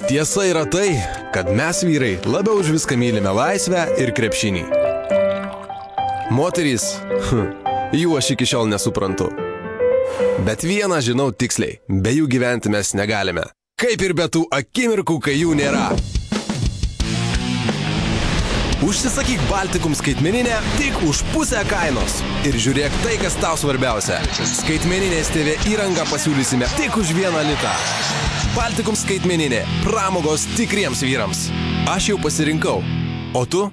Tiesa yra tai, kad mes vyrai labiau už viską mylime laisvę ir krepšinį. Moterys, jų aš iki šiol nesuprantu. Bet vieną žinau tiksliai, be jų gyventi mes negalime. Kaip ir be tų akimirkų, kai jų nėra. Užsisakyk Baltikum skaitmeninę tik už pusę kainos. Ir žiūrėk tai, kas tau svarbiausia. Skaitmeninės TV įrangą pasiūlysime tik už 1 litą. Baltikum skaitmeninė. Pramogos tikriems vyrams. Aš jau pasirinkau. O tu?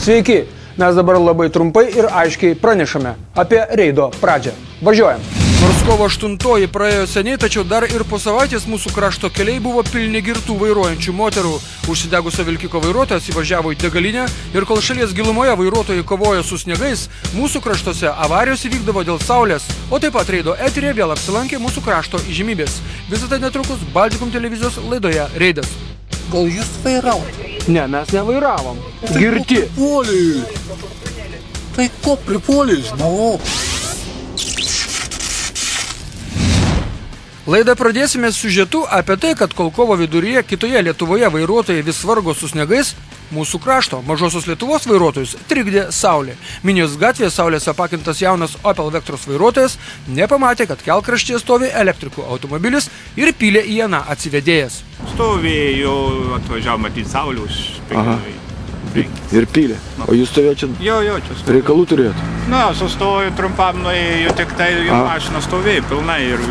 Sveiki, mes dabar labai trumpai ir aiškiai pranešame apie reido pradžią. Važiuojam. Nors kovo 8 praėjo seniai, tačiau dar ir po savaitės mūsų krašto keliai buvo pilni girtų vairuojančių moterų. Užsidegusio vilkiko vairuotojas įvažiavo į degalinę ir kol šalies gilumoje vairuotojai kovojo su sniegais, mūsų kraštuose avarijos įvykdavo dėl saulės, o taip pat reido eteryje vėl apsilankė mūsų krašto įžymybės. Visą tai netrukus Baltikum televizijos laidoje Reidas. Gal jūs vairavote? Ne, mes nevairavom. Girti. Tai ko pripuolė, žinau? Laidą pradėsime siužetu apie tai, kad kol kovo viduryje kitoje Lietuvoje vairuotojai vis vargo su sniegais, mūsų krašto mažosios Lietuvos vairuotojus trikdė saulė. Minijos gatvėje saulės apakintas jaunas Opel Vectros vairuotojas nepamatė, kad kelkraštyje stovi elektrikų automobilis ir pylė į aną atsivedėjęs. Stovėjo, atvažiavo matyti saulę už 5. Ir pylė. O jūs stovėjo čia? Jo, čia stovėjo. Reikalų turėjot? Na, sustojo trumpam, nuėjo tik tai jo mašina stovėjo pilnai ir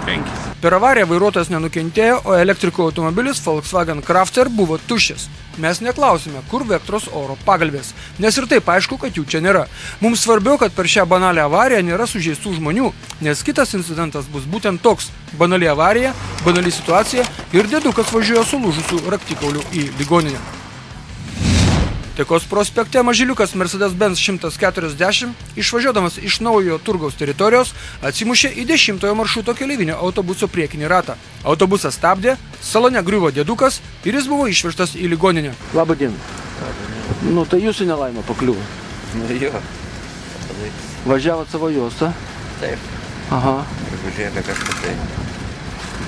5. Per avariją vairuotojas nenukentėjo, o elektrikų automobilis Volkswagen Crafter buvo tuščias. Mes neklausime, kur Vectros oro pagalvės, nes ir taip aišku, kad jų čia nėra. Mums svarbiau, kad per šią banalią avariją nėra sužeistų žmonių, nes kitas incidentas bus būtent toks – banali avarija, banali situacija ir dėdukas važiuoja su lūžusiu raktikauliu į ligoninę. Taikos prospekte mažyliukas Mercedes-Benz 140, išvažiuodamas iš naujojo turgaus teritorijos, atsimušė į 10-ojo maršruto keleivinio autobuso priekinį ratą. Autobusas stabdė, salone griuvo dėdukas ir jis buvo išvežtas į ligoninę. Labą dieną. Nu, tai jūsų nelaimė pakliuvo. Jo. Važiavot savo juostą? Taip. Aha. Ir važiavė kažkas tai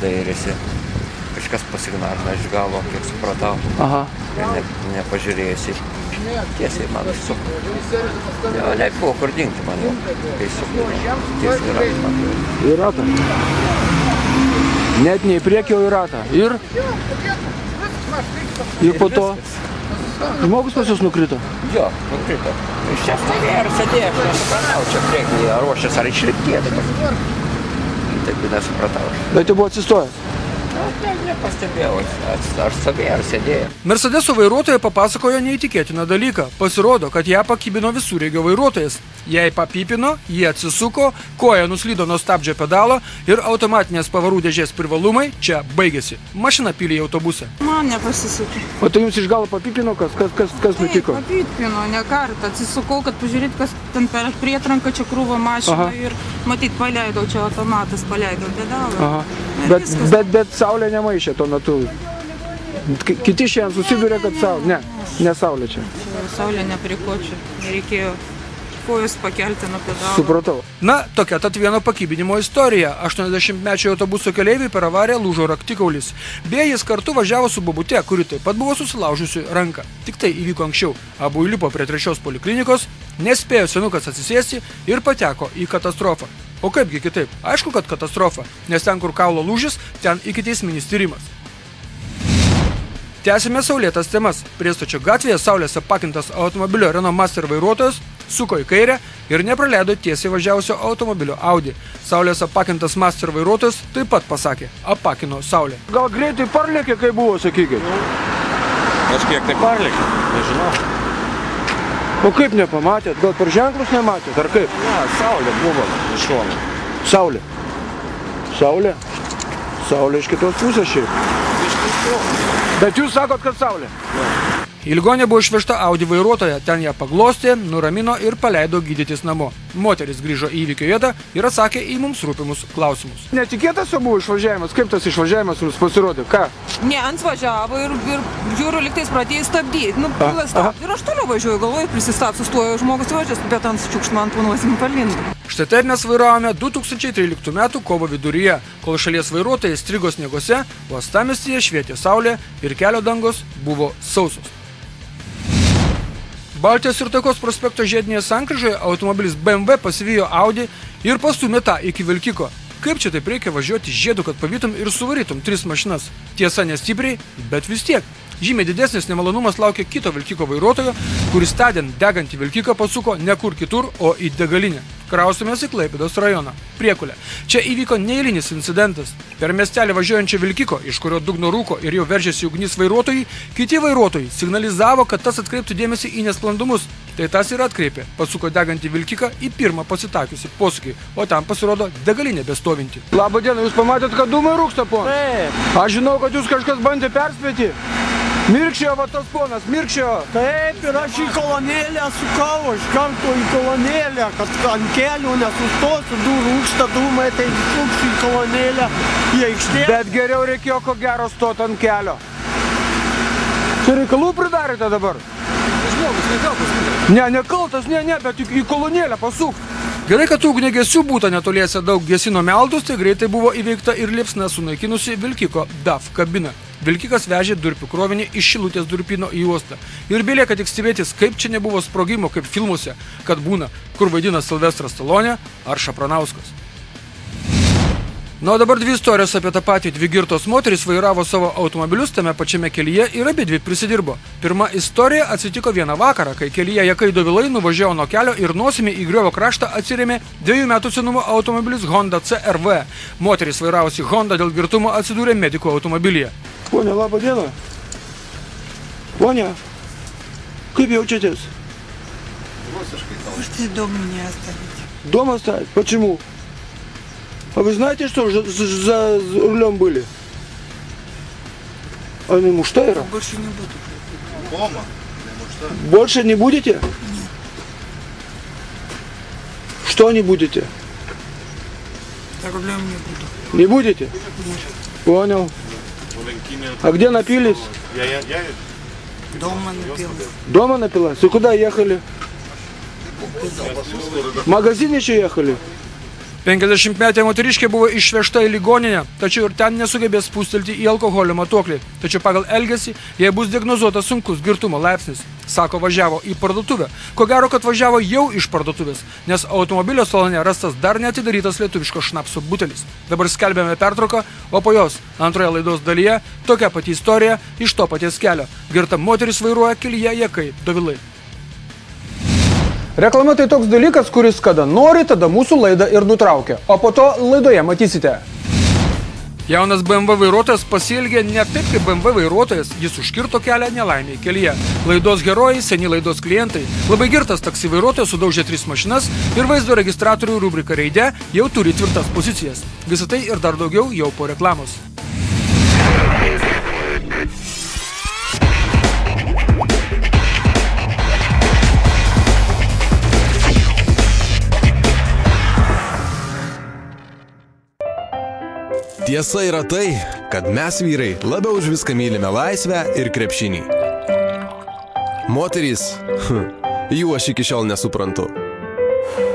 dairėsi. Kažkas pasignarina iš galo, kiek supratau. Aha. Ir nepažiūrėjusi. Tiesiai man suko. Jo, nebuvo kur dingti man jau. Kai suko. Tiesiai ratą man. Į ratą? Net ne į priekį, o į ratą. Ir? Ir po to? Žmogus pas jūs nukrito? Jo, nukrito. Iš čia stovėjo ir sėdėjo, aš nesupratau. Čia priekyje ruošės ar išlipkėti. Taip nesupratau. Bet jau buvo atsistojęs? Nepastebėjau, ar stovėjo, ar sėdėjo. Mercedeso vairuotoja papasakojo neįtikėtiną dalyką. Pasirodo, kad ją pakibino visureigio vairuotojas. Jei papypino, jie atsisuko, koja nuslydo nuo stabdžio pedalo ir automatinės pavarų dėžės privalumai čia baigėsi. Mašina pylė į autobusą. Man nepasisekė. O tai jums iš galo papypino, kas nutiko? Taip, papypino, ne kartą. Atsisukau, kad pažiūrėti, kas ten per prietranką čia krūvo mašiną. Aha. Ir matyt, paleidau, čia automatas, paleidau pedalą. Aha. Bet saulė nemaišė tuo metu. Kiti šiandien susiduria, kad saulė. Ne saulė čia. Saulė neprikočia. Reikėjo kojus pakelti nuo pedalo. Supratau. Na, tokia tad vieno pakibinimo istorija. 80-mečio autobuso keleiviai per avariją lūžo raktikaulis. Beje, jis kartu važiavo su bobute, kuri taip pat buvo susilaužusi ranką. Tik tai įvyko anksčiau. Abu įlipo prie 3 poliklinikos, nespėjo senukas atsisėsti ir pateko į katastrofą. O kaipgi kitaip? Aišku, kad katastrofa, nes ten, kur kaulo lūžis, ten ikiteisminis tyrimas. Tęsime saulėtas temas. Priestočio gatvėje saulės apakintas automobilio Renault Master vairuotojas suko į kairę ir nepraleido tiesiai važiavusio automobilio Audi. Saulės apakintas Master vairuotojas taip pat pasakė, apakino saulę. Gal greitai parlėkė, kai buvo, sakykit? Kažkiek tai parlėkė, nežinau. O kaip nepamatėt? Gal per ženklus nematėt, ar kaip? Ne, saulė buvo iš šono. Saulė? Saulė? Saulė iš kitos pusės šiaip. Bet jūs sakot, kad saulė? Į ligoninę buvo išvežta Audi vairuotoja, ten ją paglostė, nuramino ir paleido gydytis namo. Moteris grįžo į įvykio vietą ir atsakė į mums rūpimus klausimus. Netikėtas jau buvo išvažiavimas? Kaip tas išvažiavimas jums pasirodė? Ką? Ne, ant važiavo ir žiūriu, liktais pradėjai stabdyti. Nu, ir aš toliau važiuoju, galvoju, prisistat, sustojo žmogus važias, bet ant čiukšmą ant panosim palindų. Štai taip mes vairavome 2013 metų kovo viduryje, kol šalies vairuotojai strigo snieguose, uostamiestyje švietė saulė ir kelio dangos buvo sausos. Baltijos ir Taikos prospekto žiedinėje sankryžoje automobilis BMW pasivijo Audi ir pastūmė tą iki vilkiko. Kaip čia taip reikia važiuoti žiedu, kad pavytum ir suvarytum 3 mašinas? Tiesa, nestipriai, bet vis tiek. Žymiai didesnis nemalonumas laukia kito vilkiko vairuotojo, kuris tądien degantį vilkiką pasuko ne kur kitur, o į degalinę. Kraustumės į Klaipėdos rajoną. Priekulė. Čia įvyko neeilinis incidentas. Per miestelį važiuojančio vilkiko, iš kurio dugno rūko ir jau veržėsi ugnis vairuotojai, kiti vairuotojai signalizavo, kad tas atkreiptų dėmesį į nesklandumus. Tai tas ir atkreipė. Pasuko degantį vilkiką į pirmą pasitaikiusi posūkį, o tam pasirodo degalinė bestovinti. Labą dieną, jūs pamatėt, kad dūmai rūksta, ponas? Taip. Aš žinau, kad jūs kažkas bandė perspėti. Mirkščiojo va tas ponas, mirkščiojo. Taip, ir aš į kolonėlę sukau, iš karto į kolonėlę, kad ant kelių nesustosiu, rūksta dūmai, tai suksiu į kolonėlę, į aikštę. Bet geriau reikėjo ko gero stoti ant kelio. Čia reikalų pridarėte dabar? Žmogus nekaltas. Ne, nekaltas, ne, bet į kolonėlę pasuk. Gerai, kad ugniagesių būta netoliese daug gesino meldus, tai greitai buvo įveikta ir liepsna sunaikinusi vilkiko DAF kabiną. Vilkikas vežė durpių krovinį iš Šilutės durpyno į uostą. Ir belieka tik stebėtis, kaip čia nebuvo sprogimo, kaip filmuose, kad būna, kur vaidina Silvestras Stallone ar Šapranauskas. Na, o dabar 2 istorijos apie tą patį. 2 girtos moterys vairavo savo automobilius tame pačiame kelyje ir abidvi prisidirbo. Pirma istorija atsitiko vieną vakarą, kai kelyje jakai dovilai nuvažiavo nuo kelio ir nosimi į griovio kraštą atsirėmė 2 metų senumo automobilis Honda CR-V. Moterys vairavosi Honda dėl girtumo atsidūrė medikų automobilyje. Ponia, labą dieną. Ponia, kaip jaučiatės? Можете дом мне оставить? Дома оставить? Почему? А вы знаете, что за рулем были? А не Муштайра? Больше не буду. Дома? Больше не будете? Нет. Что не будете? За рулем не буду. Не будете? Нет. Понял. А где напились? Дома напилась. Дома напилась? И куда ехали? В магазин еще ехали? 50-metė moteriškė buvo išvežta į ligoninę, tačiau ir ten nesugebės spustelti į alkoholio matuoklį. Tačiau pagal elgesį jai bus diagnozuotas sunkus girtumo laipsnis. Sako, važiavo į parduotuvę. Ko gero, kad važiavo jau iš parduotuvės, nes automobilio salone rastas dar neatidarytas lietuviško šnapso butelis. Dabar skelbėme pertrauką, o po jos antroje laidos dalyje tokia pati istorija iš to paties kelio. Girta moteris vairuoja kelyje jakai dovilai. Reklama tai toks dalykas, kuris kada nori, tada mūsų laidą ir nutraukia. O po to laidoje matysite. Jaunas BMW vairuotojas pasielgė ne taip, kaip BMW vairuotojas, jis užkirto kelią nelaimiai kelyje. Laidos herojai, seni laidos klientai. Labai girtas taksi vairuotojas sudaužė 3 mašinas ir vaizdo registratorių rubrika Raide jau turi tvirtas pozicijas. Visą tai ir dar daugiau jau po reklamos. Tiesa yra tai, kad mes vyrai labiau už viską mylime laisvę ir krepšinį. Moterys, jų aš iki šiol nesuprantu.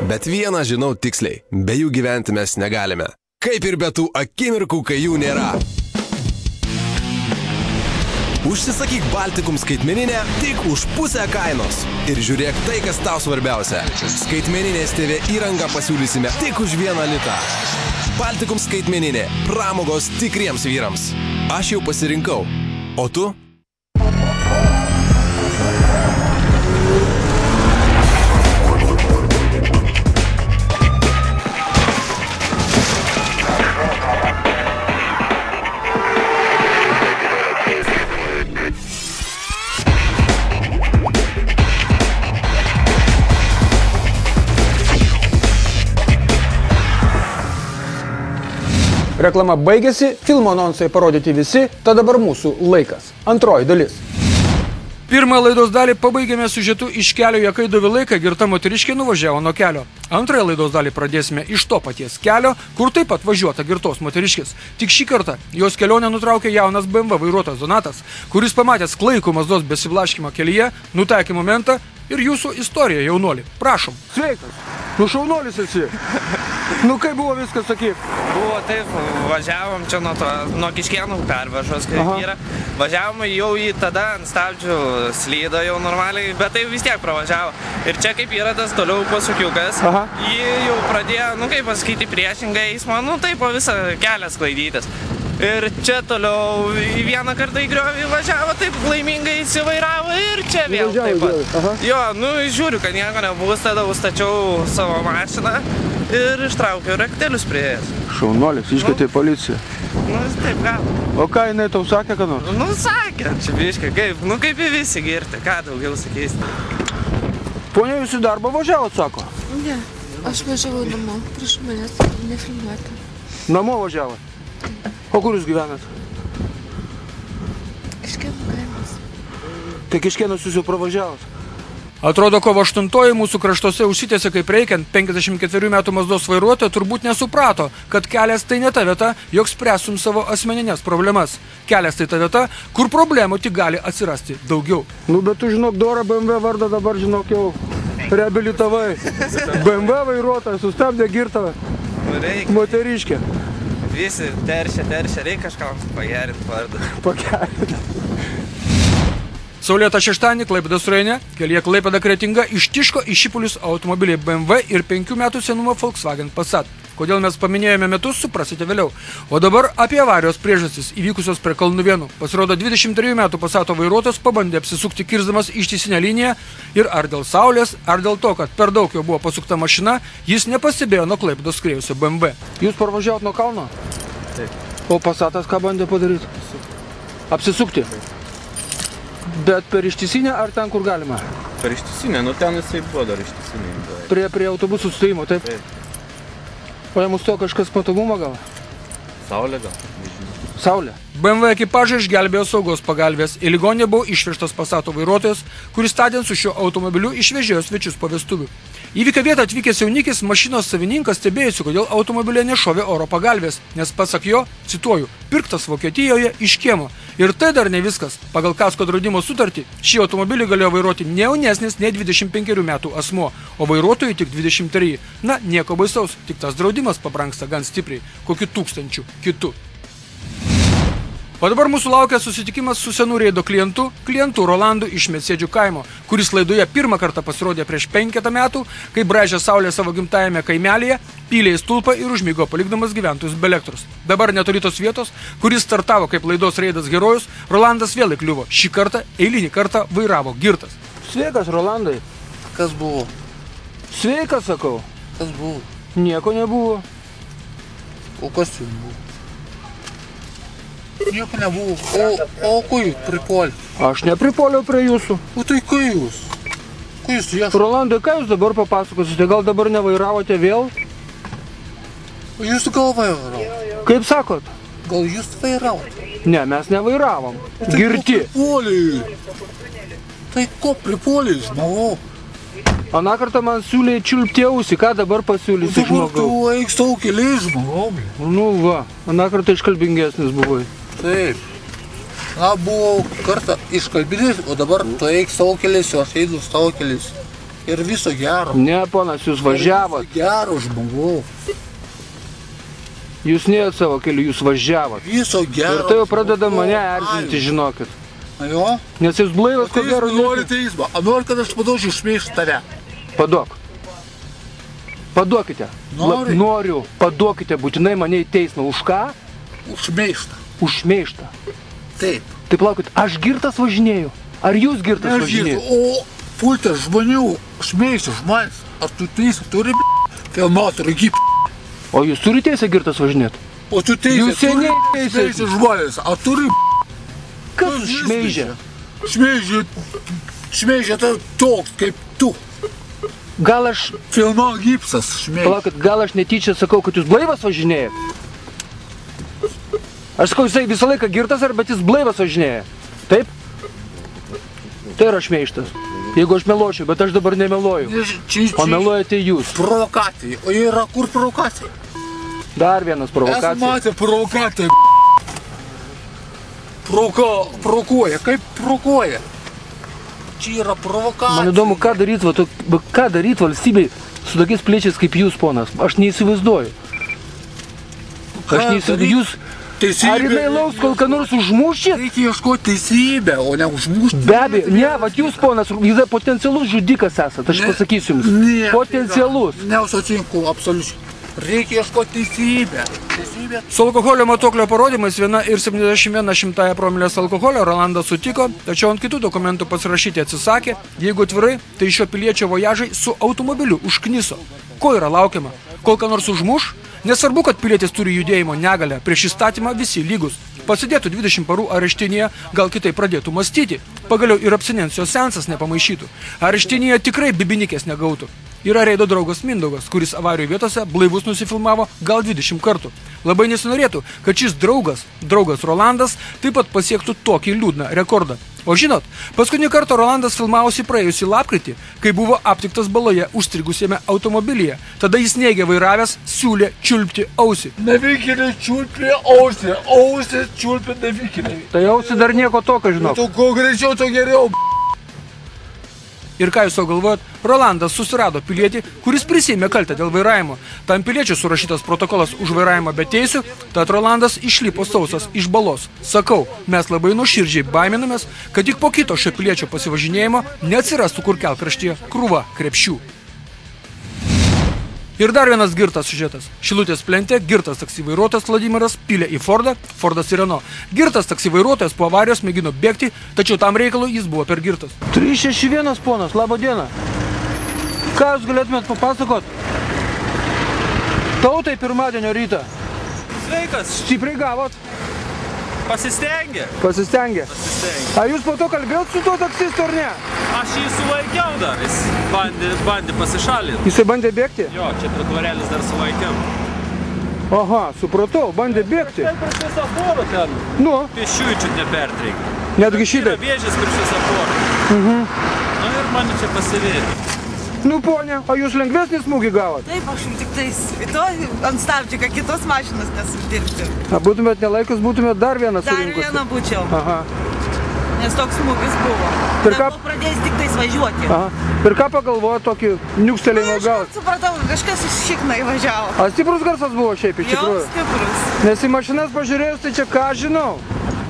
Bet vieną žinau tiksliai, be jų gyventi mes negalime. Kaip ir be tų akimirkų, kai jų nėra. Užsisakyk Baltikum skaitmeninę tik už pusę kainos. Ir žiūrėk tai, kas tau svarbiausia. Skaitmeninės TV įrangą pasiūlysime tik už 1 litą. Baltikum skaitmeninė. Pramogos tikriems vyrams. Aš jau pasirinkau. O tu? Reklama baigėsi, filmo anonsai parodyti visi, tad dabar mūsų laikas. Antroji dalis. Pirmąją laidos dalį pabaigėme siužetu iš kelio Jakaido Vilai, kai girta moteriškė nuvažiavo nuo kelio. Antrąją laidos dalį pradėsime iš to paties kelio, kur taip pat važiuota girtos moteriškės. Tik šį kartą jos kelionę nutraukė jaunas BMW vairuotojas Donatas, kuris pamatęs klaikų Mazdos besiblaškimą kelyje, nutaikė momentą ir jūsų istorija, jaunuoli. Prašom. Sveikas. Nu šaunuolis esi. Nu kaip buvo viskas, sakyk? Buvo taip, važiavom čia nuo Kiškėnų pervažos, kaip yra. Važiavom jau į tada ant stabdžių slydo jau normaliai, bet tai vis tiek pravažiavo. Ir čia kaip yra tas toliau pasukiukas, jį jau pradėjo, nu kaip pasakyti, priešingą eismą, nu taip po visą kelią sklaidytis. Ir čia toliau į vieną kartą į griovį važiavo, taip laimingai įsivairavo ir čia vėl taip pat. Jo, nu žiūriu, kad nieko nebus, tada užstačiau savo mašiną ir ištraukiau raktelius prieėjęs. Šaunuolis, iškvietė policiją. Nu, taip gal. O ką jinai tau sakė, ką nors? Nu, sakė, čia biškai, kaip, nu kaip į visi girti, ką daugiau sakysi. Ponia, jūs į darbą važiavot, sako? Ne, aš važiavau namo, prieš manęs nefilmuoti. Namo važiavot? O kur jūs gyvenat? Kiškėnų kaimas. Tai Kiškėnus jūs jau pravažiavot? Atrodo, kovo 8 mūsų kraštose užsitęsė kaip reikiant, 54 metų Mazdos vairuotoja turbūt nesuprato, kad kelias tai ne ta vieta, jog spręsum savo asmeninės problemas. Kelias tai ta vieta, kur problemų tik gali atsirasti daugiau. Nu, bet tu žinok, Dora BMW vardą dabar žinok jau reabilitavai. BMW vairuotoja sustabdė girtą moteriškę. Visi teršia, reikia kažkam pagerinti vardą. Pagerinti. Saulėtą šeštadienį Klaipėdos rajone kelyje Klaipėda-Kretinga ištiško į šipulius automobiliai BMW ir 5 metų senumo Volkswagen Passat. Kodėl mes paminėjome metus, suprasite vėliau. O dabar apie avarijos priežastis įvykusios prie Kalnuvėnų. Pasirodo, 23 metų Passato vairuotojas pabandė apsisukti kirsdamas ištisinę liniją ir ar dėl saulės, ar dėl to, kad per daug jo buvo pasukta mašina, jis nepastebėjo nuo Klaipėdos skriejusio BMW. Jūs parvažiavot nuo kalno? Taip. O Passatas ką bandė padaryti? Apsisukti? Bet per ištisinę ar ten, kur galima? Per ištisinę, nu ten jisai buvo dar ištisinė. Prie autobusų stojimo, taip? Taip. O jam to kažkas patogumą gal? Saulė gal? Saulė. BMW ekipažą išgelbėjo saugos pagalbės. Į ligoninę buvo išvežtas Passato vairuotojas, kuris tądien su šiuo automobiliu išvežėjo svečius po vestuvių. Įvykio vietą atvykęs jaunikis mašinos savininkas stebėjosi, kodėl automobilė nešovė oro pagalbės, nes pasak jo, cituoju, pirktas Vokietijoje iš kiemo. Ir tai dar ne viskas. Pagal kasko draudimo sutartį šį automobilį galėjo vairuoti ne jaunesnis nei 25 metų asmuo, o vairuotojui tik 23. Na, nieko baisaus, tik tas draudimas pabrangsta gan stipriai, kokiu 1000 kitų. O dabar mūsų laukia susitikimas su senu reido klientu Rolandu iš Medsėdžių kaimo, kuris laidoje pirmą kartą pasirodė prieš 5 metų, kai braižė saulę savo gimtajame kaimelėje, pylė į stulpą ir užmigo palikdamas gyventojus be elektros. Dabar netoli tos vietos, kuris startavo kaip laidos reidas herojus, Rolandas vėl įkliuvo. Šį kartą, eilinį kartą vairavo girtas. Sveikas, Rolandai. Kas buvo? Sveikas, sakau. Kas buvo? Nieko nebuvo. O kas jums buvo? Nieko nebuvo. O ko jūs pripuolė? Aš nepripuoliau prie jūsų. O tai ką jūs? Ko jūs ieškote? Rolandai, ką jūs dabar papasakosite? Gal dabar nevairavote vėl? O jūs gal vairavote? Kaip sakot? Gal jūs vairavote? Ne, mes nevairavom. Tai girti. Tai ko pripuolė, žmogau? Aną kartą man siūlė čiulpti ausį, ką dabar pasiūlysi žmogau? Dabar tu eik savo keliais, žmogau. Nu va, aną kartą iškalbingesnis buvai. Taip. Na, buvau kartą iškalbinės, o dabar tu eik savo keliais, o aš einu savo keliais. Ir viso gero. Ne, ponas, jūs važiavot. Viso gero, žmogau. Jūs nėjot savo keliu, jūs važiavot. Viso gero. Ir tai jau pradeda mane erzinti, žinokit. Na jo? Nes jūs blaivas, ko gero norite teismą. A nori, kad aš paduočiau šmeižti tave? Paduok. Paduokite. Nori? Noriu. Paduokite būtinai mane į teismą. Už ką? Už šmeižtą. Už šmeižtą. Taip. Tai plaukit, aš girtas važinėju. Ar jūs girtas važinėju? O pultė žmonių šmeižti žmonės. Ar tu teisę turi filmatorių gyp? O jūs turi teisę girtas važinėti? O tu teisę Jūs seniai teisė žmonės. Ar turi Kas šmeižia? Šmeižia tai toks kaip tu. Gal aš... Filmo gipsas šmeižia. Palaukit, gal aš netyčia sakau, kad jūs blaivas važinėjat? Aš sakau, jisai visą laiką girtas, bet jis blaivas važinėja. Taip? Tai yra šmeištas. Jeigu aš meluočiau, bet aš dabar nemeluoju. O meluojate jūs. Provokacija. O yra kur provokacija? Dar vienas provokacija. Esu matę provokaciją. Provokuoja. Kaip provokuoja? Čia yra provokacija. Man įdomu, ką daryt valstybei su tokiais piliečiais kaip jūs, ponas. Aš neįsivaizduoju. Aš neįsivaizduoju. Jūs... Ar jinai lauks, kol ką nors užmušit? Reikia ieškoti teisybę, o ne užmušti. Be abejo, ne, vat jūs, ponas, jūs potencialus žudikas esat, aš pasakysiu jums. Ne, potencialus. Nesutinku, absoliučiai. Reikia ieškoti teisybę. Su alkoholio matuoklio parodymais 1,71 promilės alkoholio Rolandas sutiko, tačiau ant kitų dokumentų pasirašyti atsisakė. Jeigu atvirai, tai šio piliečio vojažai su automobiliu užkniso. Ko yra laukiama? Kol ką nors užmuš? Nesvarbu, kad pilietis turi judėjimo negalę, prieš įstatymą visi lygus. Pasidėtų 20 parų areštinėje, gal kitai pradėtų mąstyti. Pagaliau ir abstinencijos seansas nepamaišytų. Areštinėje tikrai bibinikės negautų. Yra Reido draugas Mindaugas, kuris avarijų vietose blaivus nusifilmavo gal 20 kartų. Labai nesinorėtų, kad šis draugas Rolandas, taip pat pasiektų tokį liūdną rekordą. O žinot, paskutinį kartą Rolandas filmavosi praėjusį lapkritį, kai buvo aptiktas baloje užstrigusiame automobilyje. Tada jis neigė vairavęs, siūlė čiulpti ausį. Nevykėliai čiulpė ausį, ausį čiulpė nevykėliai. Tai ausį dar nieko tokio, žinau. Tu kuo greičiau, to geriau. Ir ką jūs galvojat, Rolandas susirado pilietį, kuris prisėmė kaltę dėl vairavimo. Tam piliečiui surašytas protokolas už vairavimą be teisių, tad Rolandas išlipo sausas iš balos. Sakau, mes labai nuoširdžiai baiminamės, kad tik po kito šio piliečio pasivažinėjimo neatsirastų kur kelkraštyje krūva krepšių. Ir dar vienas girtas siužetas. Šilutės plente girtas taksi vairuotojas Vladimiras pylė į Fordą, Fordas ir Renault. Girtas taksi vairuotojas po avarijos mėgino bėgti, tačiau tam reikalui jis buvo per girtas. 361 ponas, labą dieną. Ką jūs galėtumėt papasakot? Tautai pirmadienio rytą. Sveikas. Stipriai gavot. Pasistengė. Pasistengė. Ar jūs po to kalbėjot su tuo taksistu ar ne? Aš jį suvaikiau dar, jis bandė pasišalinti. Jisai bandė bėgti? Jo, čia prie tvorelis dar suvaikiau. Aha, supratau, bandė bėgti. Ten prie šviesoforų ten. Nu? Pėsčiųjų čia nepertreikė. Netgi šitai? Yra vėžės prie šviesoforų. Nu ir mane čia pasivėjo. Nu, ponia, o jūs lengvesnį smūgį gavot? Taip, aš jau tik tais ant stabdžių, kad kitos mašinos nesudirbti. Būtumėt nelaikus, būtumėt dar vieną surinkusi? Dar vieną būčiau. Aha. Nes toks smūgis buvo. Ir ką pradėjęs tik tais važiuoti. Aha. Ir ką pagalvojo tokį niukstelėjimą gauti? Aš supratau, kažkas iš šiknai važiavo. A stiprus garsas buvo šiaip iš tikrųjų? Jau stiprus. Nes į mašinas pažiūrėjus, tai čia ką žinau?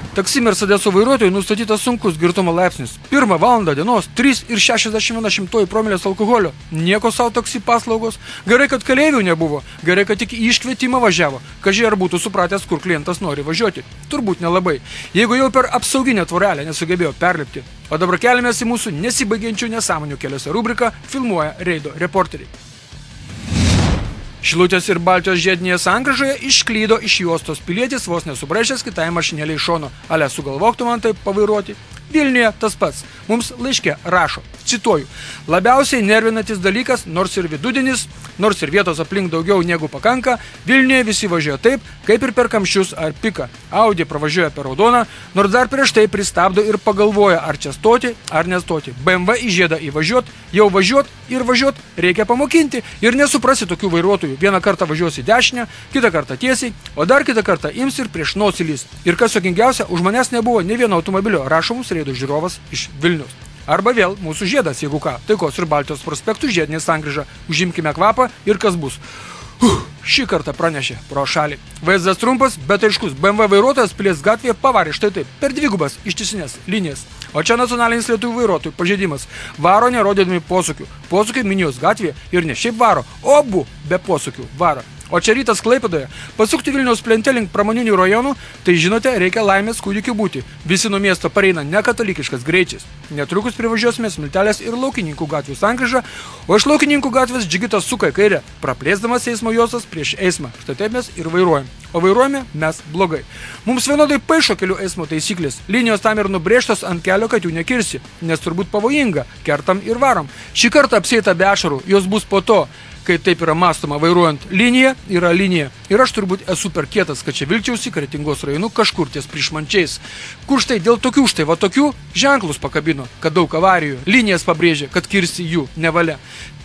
Taksi Mercedeso vairuotojui nustatytas sunkus girtumo laipsnis. 1 valandą dienos 3,61 promilės alkoholio. Nieko savo taksi paslaugos. Gerai, kad keleivių nebuvo. Gerai, kad tik į iškvietimą važiavo. Kaži ar būtų supratęs, kur klientas nori važiuoti. Turbūt nelabai. Jeigu jau per apsauginę tvorelę nesugebėjo perlipti. O dabar keliamės į mūsų nesibaigiančių nesąmonių keliuose rubriką Filmuoja Reido reporteriai. Šilutės ir Baltijos žiedinėje sankryžoje išklydo iš juostos pilietis, vos nesubraižęs kitai mašinėlė iš šono. Ale sugalvoktų man taip pavairuoti. Vilniuje tas pats. Mums laiške rašo, cituoju, labiausiai nervinantis dalykas, nors ir vidudienis, nors ir vietos aplink daugiau negu pakanka, Vilniuje visi važiuoja taip, kaip ir per kamščius ar piką. Audi pravažiuoja per raudoną, nors dar prieš tai pristabdo ir pagalvoja, ar čia stoti, ar nestoti. BMW įžėda įvažiuot, jau važiuot ir važiuot reikia pamokinti ir nesuprasi tokių vairuotojų. Vieną kartą važiuosi dešinę, kitą kartą tiesiai, o dar kitą kartą ims ir prieš nosį lįs. Ir kas juokingiausia, už manęs nebuvo ne vieno automobilio, rašo mums Reido žiūrovas iš Vilniaus. Arba vėl mūsų žiedas, jeigu ką, Taikos ir Baltijos prospektų žiedinė sankryža. Užimkime kvapą ir kas bus. Šį kartą pranešė pro šalį. Vaizdas trumpas, bet aiškus. BMW vairuotojas Pilies gatvėje pavarė štai taip, per dvigubas ištisinės linijas. O čia nacionalinis lietuvių vairuotojų pažeidimas. Varo nerodydami posūkių. Posūkiai Minijos gatvėje ir ne šiaip varo, o abu be posūkių varo. O čia rytas Klaipėdoje. Pasukti Vilniaus plente link pramoninių rajonų, tai žinote, reikia laimės kūdikių būti. Visi nuo miesto pareina nekatalikiškas greičiais. Netrukus privažiuosime Smiltelės ir Laukininkų gatvių sankryžą, o iš Laukininkų gatvės Džigitas suka į kairę, praplėsdamas eismo juostas prieš eismą. Štai taip mes ir vairuojam. O vairuojame mes blogai. Mums vienodai paišo kelių eismo taisyklės. Linijos tam ir nubrėžtos ant kelio, kad jų nekirsi, nes turbūt pavojinga. Kertam ir varom. Šį kartą apsieita be ašarų, jos bus po to, kai taip yra mąstoma vairuojant liniją, yra linija. Ir aš turbūt esu per kietas, kad čia vilkčiausi Kretingos rajonu kažkur ties Prišmančiais. Kur štai dėl tokių ženklus pakabino, kad daug avarijų. Linijas pabrėžė, kad kirsti jų nevalia.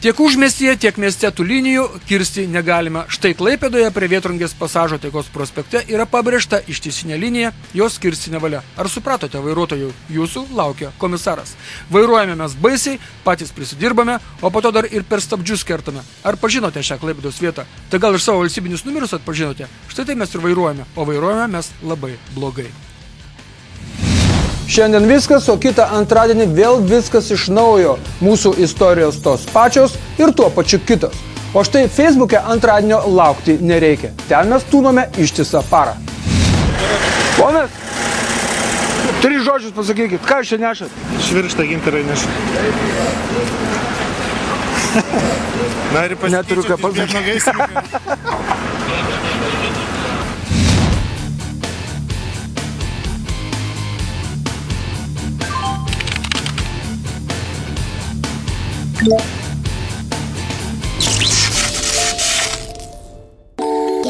Tiek užmiestyje, tiek mieste tų linijų kirsti negalima. Štai Klaipėdoje prie Vėtrungės pasažo Taikos prospekte yra pabrėžta ištisinė linija, jos kirsti nevalia. Ar supratote, vairuotojų? Jūsų laukia komisaras. Vairuojame mes baisiai, patys prisidirbame, o po to dar ir per stabdžius kertame. Ar pažinote šią Klaipėdos vietą? Tai gal iš savo valstybinius numerius atpažinote? Štai tai mes ir vairuojame, o vairuojame mes labai blogai. Šiandien viskas, o kitą antradienį vėl viskas iš naujo. Mūsų istorijos tos pačios ir tuo pačiu kitos. O štai Facebook'e antradienio laukti nereikia. Ten mes tūnome ištisą parą. Ponas, 3 žodžius pasakykit, ką jūs čia nešat? Švirkštą gintarai nešu. Na ir neturiu ką pasakyti. Į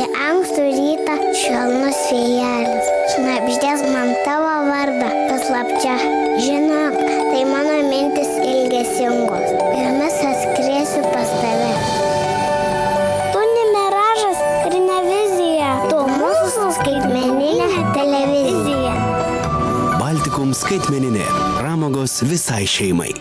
ankstų rytą švelnus vėjelis šnabždės man tavo vardą paslapčia. Žinok, tai mano mintis ilgesingos, jomis atskriesiu pas tave. Tu ne miražas ir ne vizija, tu mūsų skaitmeninė televizija. Baltikum skaitmeninė pramogos visai šeimai.